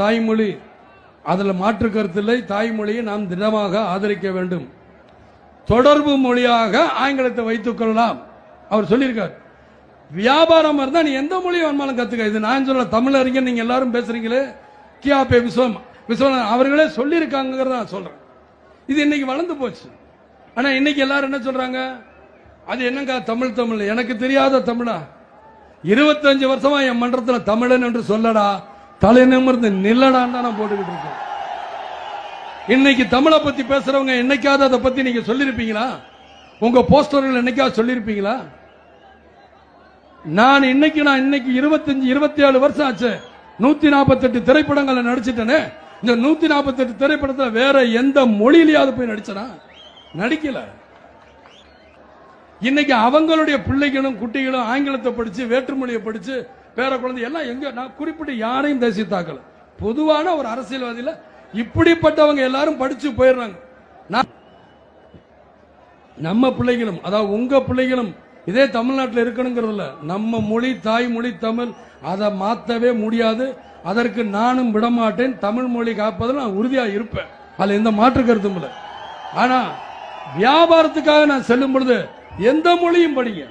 தாய்மொழி, அதில் மாற்று கருத்தில்லை. தாய்மொழியை நாம் திடமாக ஆதரிக்க வேண்டும். தொடர்பு மொழியாக ஆங்கிலத்தை வைத்துக் கொள்ளலாம் அவர் சொல்லியிருக்கார். வியாபாரம் இருந்தா நீ எந்த மொழியை வேணுமாலும் கத்துக்க. இது நான் சொல்ல, தமிழறிஞர் நீங்க எல்லாரும் பேசுறீங்களே, கியாபே விஸ்வநாதன் அவர்களே சொல்லியிருக்காங்கிறத நான் சொல்றேன். இது இன்னைக்கு வளர்ந்து போச்சு. ஆனா இன்னைக்கு எல்லாரும் என்ன சொல்றாங்க, அது என்னங்க தமிழ் தமிழ், எனக்கு தெரியாத தமிழா, 25 வருஷமா என் மன்றத்தில் தமிழன் என்று சொல்லடா, தலை நிமிர்ந்து நில்லடான்னு தான் நான் போட்டுக்கிட்டு இருக்கேன். இன்னைக்கு தமிழை பத்தி பேசுறவங்க என்னைக்காவது அதை பத்தி நீங்க சொல்லிருப்பீங்களா? உங்க போஸ்டர்கள் என்னைக்காவது சொல்லிருப்பீங்களா? நான் இன்னைக்கு 25 27 வருஷம் ஆச்சு, 148 திரைப்படங்களை நடிச்சிட்டேனே. இந்த 148 திரைப்படத்தில் வேற எந்த மொழியிலேயாவது போய் நடிச்சனா? நடிக்கல. இன்னைக்கு அவங்களுடைய பிள்ளைகளும் குட்டிகளும் ஆங்கிலத்தை படிச்சு, வேற்றுமொழியை படிச்சு, பேர குழந்தை எல்லாம் எங்க, நான் குறிப்பிட்டு யாரையும் தேசிய தாக்கல, பொதுவான ஒரு அரசியல்வாதியில இப்படிப்பட்டவங்க எல்லாரும் படிச்சு போயிடுறாங்க. நம்ம பிள்ளைகளும், அதாவது உங்க பிள்ளைகளும் இதே தமிழ்நாட்டில் இருக்கணுங்கிறதுல, நம்ம மொழி தாய்மொழி தமிழ், அதை மாற்றவே முடியாது. அதற்கு நானும் விடமாட்டேன். தமிழ் மொழி காப்பதில் நான் உறுதியா இருப்பேன், அதுல எந்த மாற்று கருத்தும் இல்லை. ஆனா வியாபாரத்துக்காக நான் செல்லும் பொழுது எந்த மொழியும் படிங்க.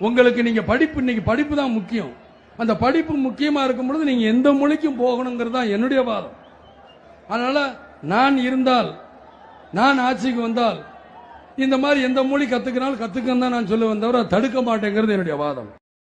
உங்களுக்கு நீங்க படிப்பு, இன்னைக்கு படிப்பு தான் முக்கியம். அந்த படிப்பு முக்கியமா இருக்கும் பொழுது நீங்க எந்த மொழிக்கும் போகணுங்கிறது தான் என்னுடைய வாதம். அதனால நான் இருந்தால், நான் ஆட்சிக்கு வந்தால், இந்த மாதிரி எந்த மொழி கத்துக்கினாலும் கத்துக்கன்னு தான் நான் சொல்லுவேன், தவிர தடுக்க மாட்டேங்கிறது என்னுடைய வாதம்.